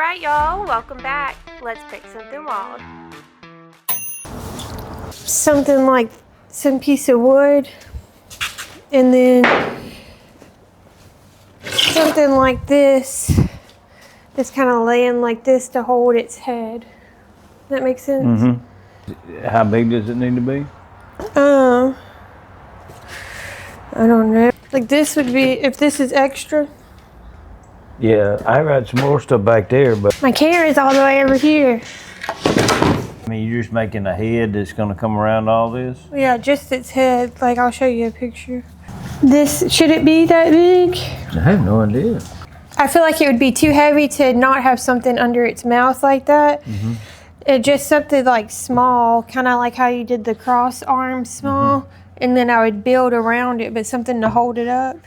Alright y'all, welcome back. Let's pick something wild. Something like some piece of wood, and then something like this, just kind of laying like this to hold its head. That makes sense? Mm-hmm. How big does it need to be? I don't know. Like this would be, if this is extra. Yeah, I got some more stuff back there, but My camera's all the way over here. I mean, you're just making a head that's going to come around all this? Yeah, just its head. Like, I'll show you a picture. This, should it be that big? I have no idea. I feel like it would be too heavy to not have something under its mouth like that. Mm-hmm. It just something like small, kind of like how you did the cross arm small. Mm-hmm. And then I would build around it, but something to hold it up.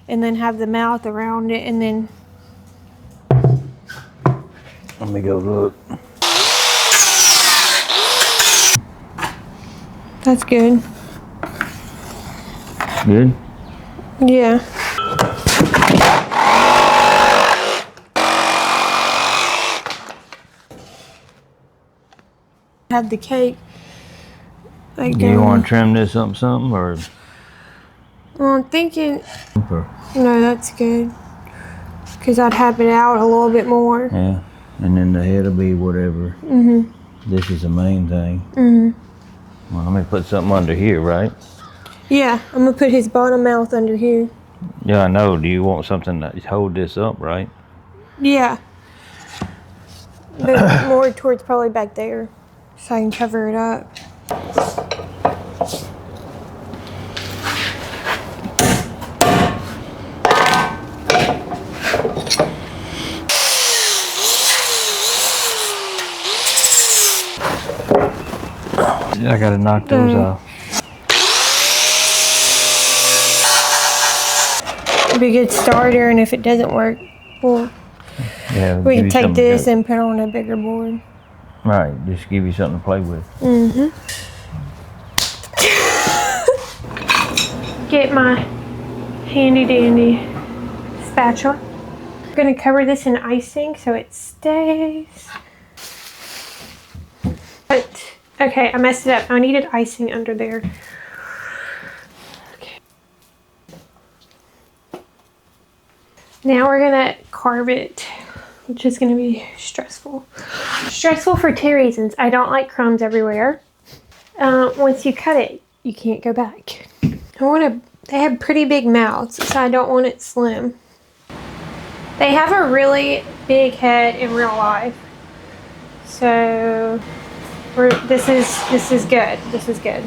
And then have the mouth around it, and then... Let me go look. That's good. Good? Yeah. Had the cake. Like, do you want to trim this up something, or? Well, I'm thinking. No, that's good. Because I'd have it out a little bit more. Yeah, and then the head will be whatever. Mhm. This is the main thing. Mhm. Well, I'm gonna put something under here, right? Yeah, I'm gonna put his bottom mouth under here. Yeah, I know. Do you want something to hold this up, right? Yeah. But more towards probably back there, so I can cover it up. I gotta knock those off. It'd be a good starter, and if it doesn't work, well, yeah, we can take this and put on a bigger board. Right, just give you something to play with. Mm-hmm. Get my handy dandy spatula. I'm gonna cover this in icing so it stays. But, okay, I messed it up. I needed icing under there. Okay. Now we're gonna carve it, which is gonna be stressful. Stressful for two reasons. I don't like crumbs everywhere. Once you cut it, you can't go back. They have pretty big mouths, so I don't want it slim. They have a really big head in real life. So this is good. This is good.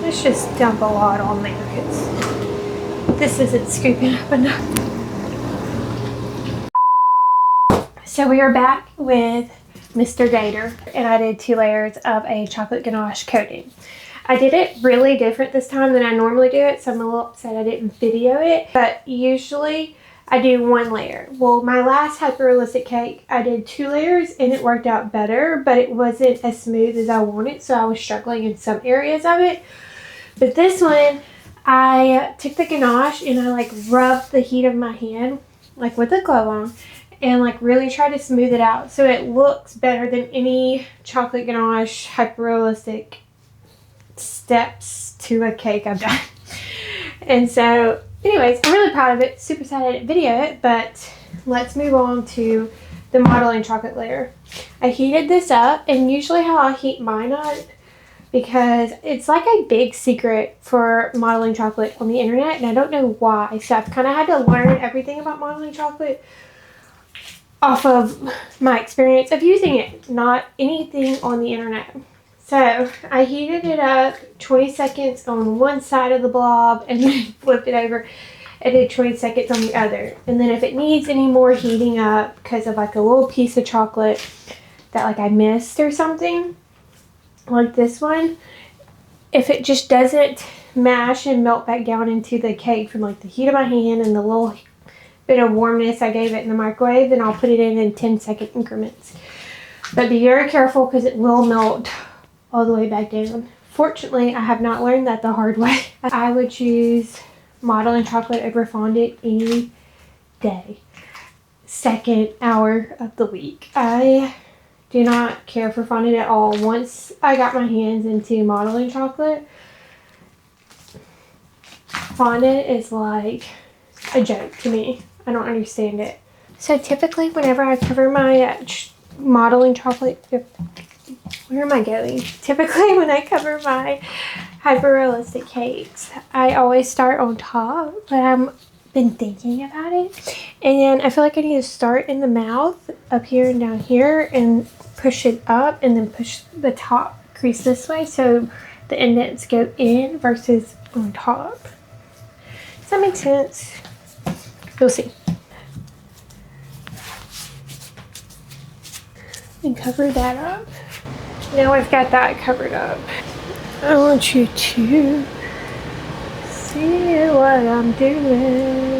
Let's just dump a lot on there because this isn't scooping up enough. So we are back with Mr. Gator, and I did 2 layers of a chocolate ganache coating. I did it really different this time than I normally do it, so I'm a little upset I didn't video it, but usually I do 1 layer. Well, my last hyper realistic cake, I did 2 layers and it worked out better, but it wasn't as smooth as I wanted, so I was struggling in some areas of it. But this one, I took the ganache and I like rubbed the heat of my hand, like with a glove on, and like really try to smooth it out so it looks better than any chocolate ganache hyper realistic steps to a cake I've done. And so anyways, I'm really proud of it. Super sad I didn't video it, but let's move on to the modeling chocolate layer. I heated this up, and usually how I heat mine up, because it's like a big secret for modeling chocolate on the internet, and I don't know why. So I've kind of had to learn everything about modeling chocolate off of my experience of using it, not anything on the internet. So I heated it up 20 seconds on one side of the blob and then flipped it over and did 20 seconds on the other. And then if it needs any more heating up because of like a little piece of chocolate that like I missed or something, like this one, if it just doesn't mash and melt back down into the cake from like the heat of my hand and the little bit of warmness I gave it in the microwave, then I'll put it in 10-second increments. But be very careful because it will melt all the way back down. Fortunately, I have not learned that the hard way. I would choose modeling chocolate over fondant any day. second hour of the week. I do not care for fondant at all. Once I got my hands into modeling chocolate, fondant is like a joke to me. I don't understand it. So typically whenever I cover my modeling chocolate, where am I going? Typically when I cover my hyper realistic cakes, I always start on top, but I've been thinking about it, and I feel like I need to start in the mouth up here and down here and push it up, and then push the top crease this way so the indents go in versus on top. Does that make sense? You'll see. And cover that up. Now I've got that covered up, I want you to see what I'm doing.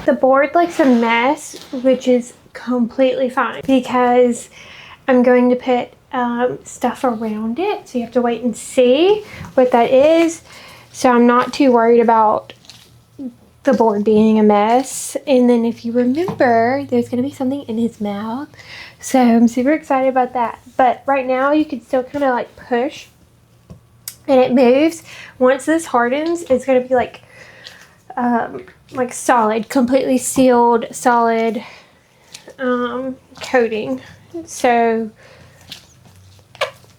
The board looks a mess, which is completely fine because I'm going to put stuff around it. So you have to wait and see what that is. So I'm not too worried about the board being a mess. And then if you remember, there's going to be something in his mouth. So I'm super excited about that. But right now you can still kind of like push and it moves. Once this hardens, it's going to be like solid, completely sealed, solid coating. So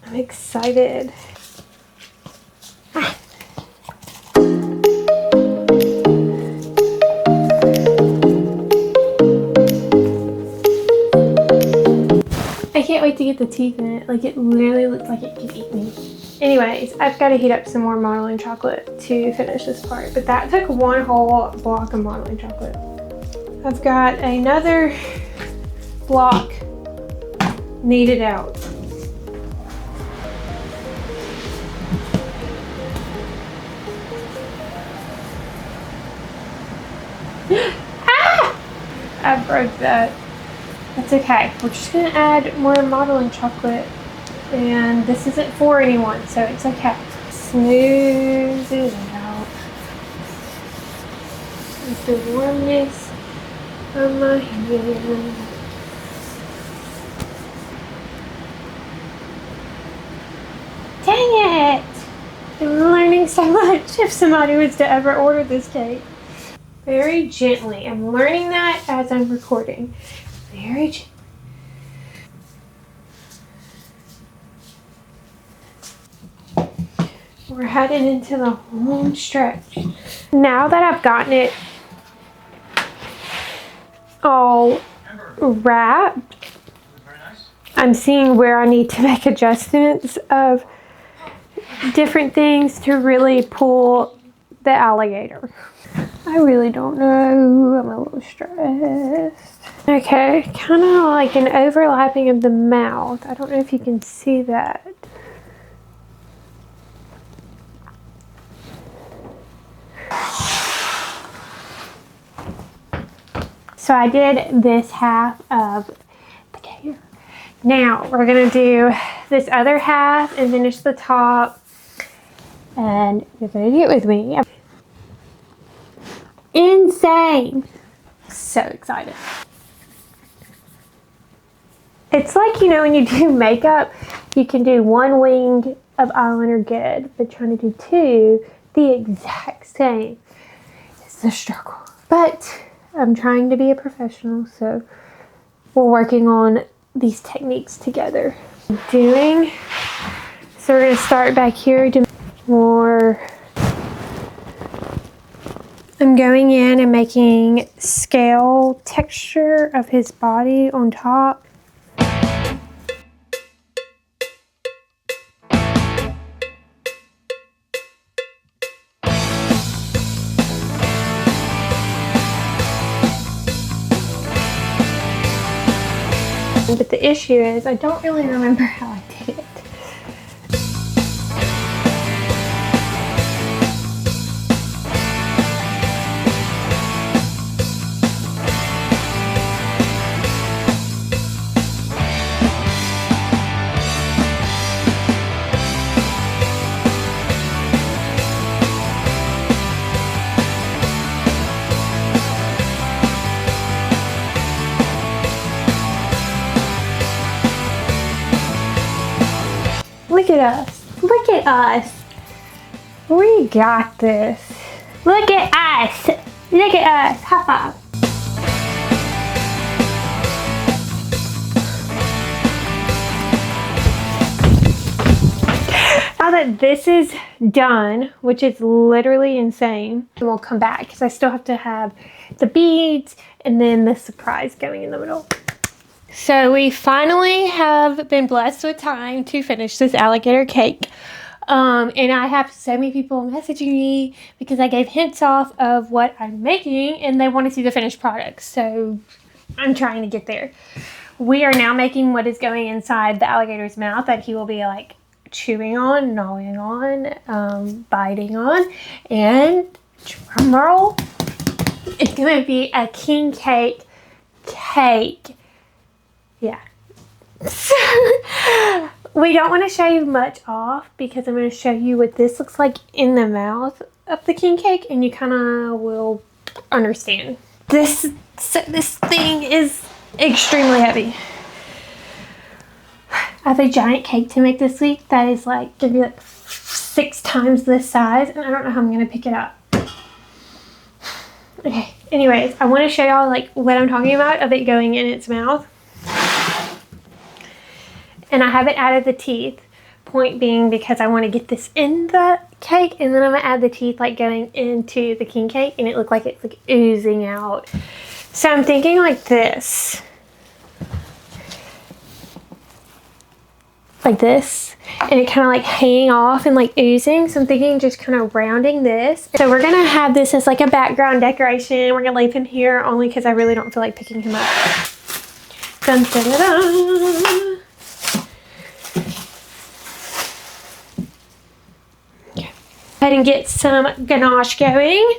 I'm excited. I can't wait to get the teeth in it. Like, it literally looks like it could eat me. Anyways, I've got to heat up some more modeling chocolate to finish this part. But that took one whole block of modeling chocolate. I've got another block kneaded out. Ah! I broke that. That's okay. We're just gonna add more modeling chocolate, and this isn't for anyone, so it's okay. Smooth it out with the warmness of my hand. Dang it! I'm learning so much if somebody was to ever order this cake. Very gently. I'm learning that as I'm recording. Very gently. We're heading into the home stretch. Now that I've gotten it all wrapped, I'm seeing where I need to make adjustments of different things to really pull the alligator. I really don't know. I'm a little stressed. Okay, kind of like an overlapping of the mouth. I don't know if you can see that. So I did this half of the gator. Now we're gonna do this other half and finish the top. And you're gonna do it with me. Insane. So excited. It's like, you know, when you do makeup, you can do one wing of eyeliner good, but trying to do two, the exact same, is the struggle. But I'm trying to be a professional, so we're working on these techniques together. So we're gonna start back here to more. I'm going in and making scale texture of his body on top. but the issue is I don't really remember how I did it. Look at us. Look at us. We got this. Look at us. Look at us. High five. Now that this is done, which is literally insane, and we'll come back because I still have to have the beads and then the surprise going in the middle. So we finally have been blessed with time to finish this alligator cake. And I have so many people messaging me because I gave hints off of what I'm making and they want to see the finished product. So I'm trying to get there. We are now making what is going inside the alligator's mouth that he will be like chewing on, gnawing on, biting on. And drum roll, it's going to be a king cake. Yeah. So we don't want to show you much off because I'm going to show you what this looks like in the mouth of the king cake and you kind of will understand. This thing is extremely heavy. I have a giant cake to make this week that is like going to be like 6 times this size and I don't know how I'm going to pick it up. Okay, anyways, I want to show y'all like what I'm talking about of it going in its mouth. And I haven't added the teeth, point being because I want to get this in the cake and then I'm going to add the teeth like going into the king cake and it looked like it's like oozing out. So I'm thinking like this. Like this. And it kind of like hanging off and like oozing. So I'm thinking just kind of rounding this. So we're going to have this as like a background decoration. We're going to leave him here only because I really don't feel like picking him up. Dun, dun, dun, dun. Go ahead and get some ganache going.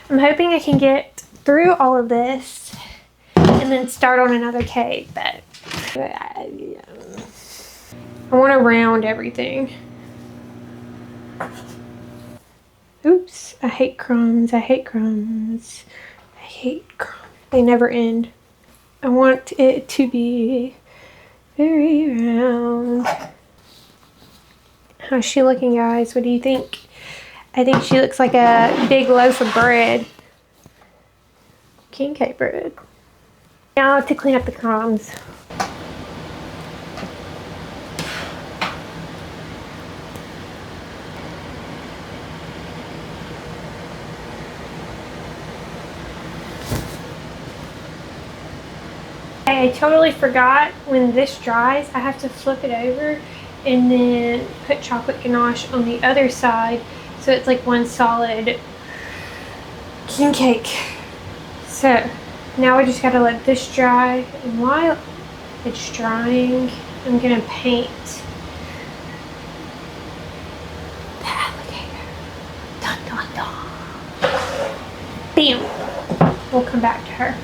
I'm hoping I can get through all of this and then start on another cake, but I want to round everything. Oops, I hate crumbs, I hate crumbs, I hate crumbs. They never end. I want it to be very round. How's she looking, guys? What do you think? I think she looks like a big loaf of bread. King cake bread. Now to clean up the crumbs. I totally forgot when this dries, I have to flip it over and then put chocolate ganache on the other side. So it's like one solid king cake. So now we just gotta let this dry. And while it's drying, I'm gonna paint the alligator. Dun dun dun. Bam. We'll come back to her.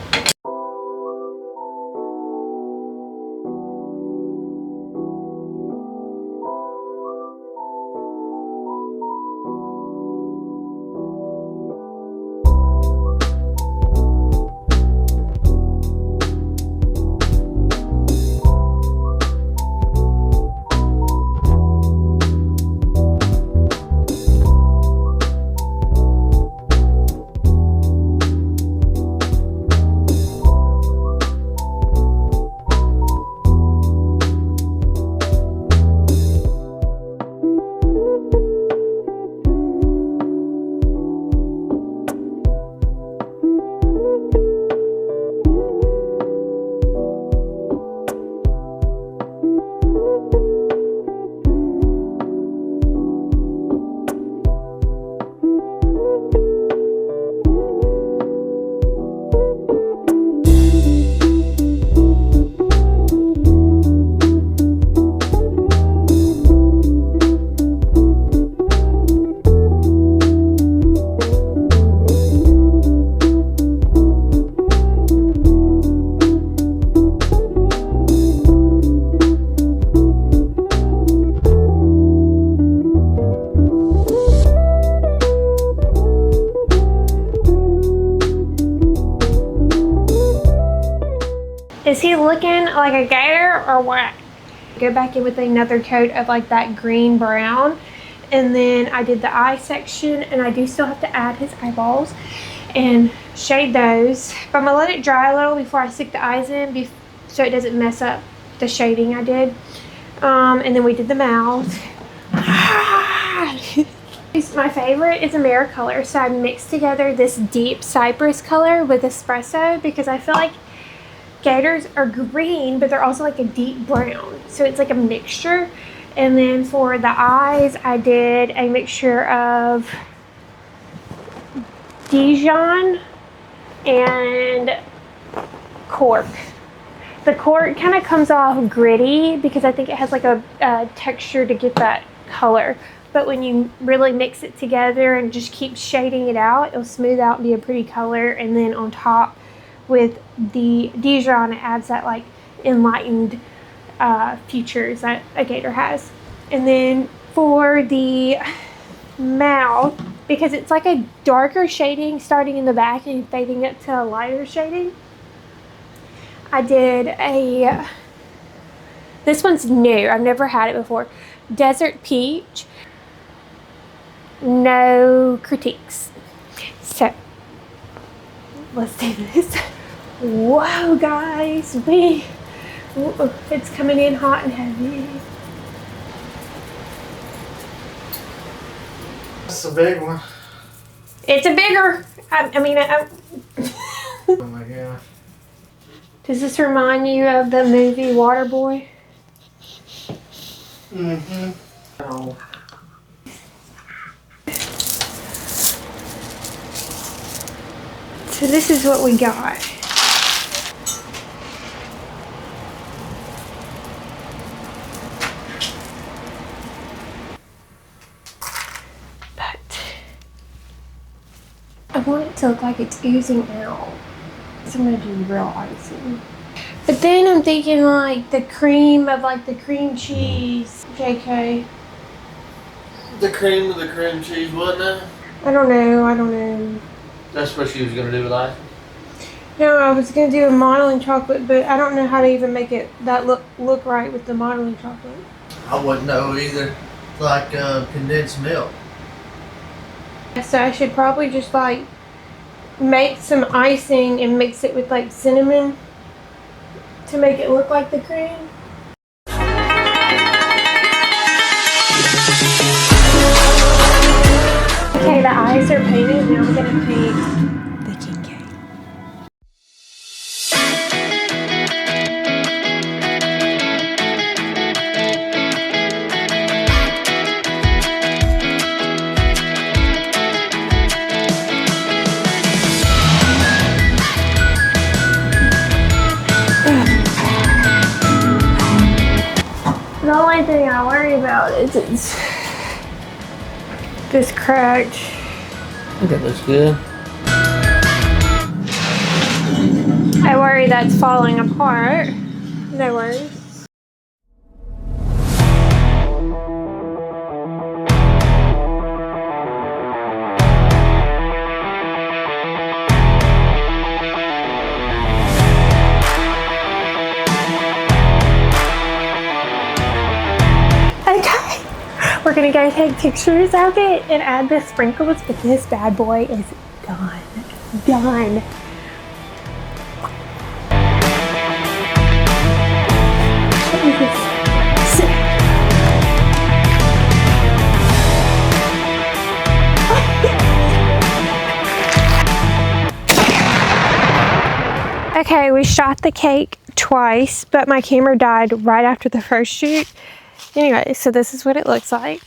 looking like a gator or what? Go back in with another coat of like that green brown, and then I did the eye section, and I do still have to add his eyeballs and shade those, but I'm gonna let it dry a little before I stick the eyes in so it doesn't mess up the shading I did. And then we did the mouth. My favorite is AmeriColor, so I mixed together this deep cypress color with espresso because I feel like gators are green, but they're also like a deep brown, so it's like a mixture. And then for the eyes, I did a mixture of Dijon and cork. The cork kind of comes off gritty because I think it has like a texture to get that color. But when you really mix it together and just keep shading it out, it'll smooth out and be a pretty color. And then on top with the Dijon, it adds that like enlightened features that a gator has. And then for the mouth, because it's like a darker shading starting in the back and fading up to a lighter shading, I did this one's new, I've never had it before, Desert Peach. No critiques. So let's do this. Whoa guys, it's coming in hot and heavy. That's a big one. It's a bigger, Oh my gosh. Does this remind you of the movie Waterboy? Mm-hmm. Oh. So this is what we got. But I want it to look like it's oozing out. So I'm gonna do real icing. But then I'm thinking like the cream of like the cream cheese. JK. The cream of the cream cheese, wasn't it? I don't know. That's what she was gonna do with ice. No, I was gonna do a modeling chocolate, but I don't know how to even make it that look right with the modeling chocolate. I wouldn't know either. Like condensed milk. So I should probably just like make some icing and mix it with like cinnamon to make it look like the cream. Okay, the eyes are painted. Now I'm gonna paint the king cake. The only thing I worry about is it's this cracked. I think that looks good. I worry that's falling apart. No worries. We're gonna go take pictures of it and add the sprinkles, but this bad boy is done. Done. Okay, we shot the cake twice, but my camera died right after the first shoot. Anyway, so this is what it looks like.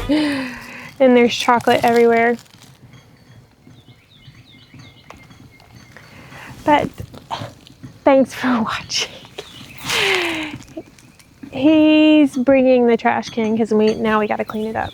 And there's chocolate everywhere. But thanks for watching. He's bringing the trash can because now we got to clean it up.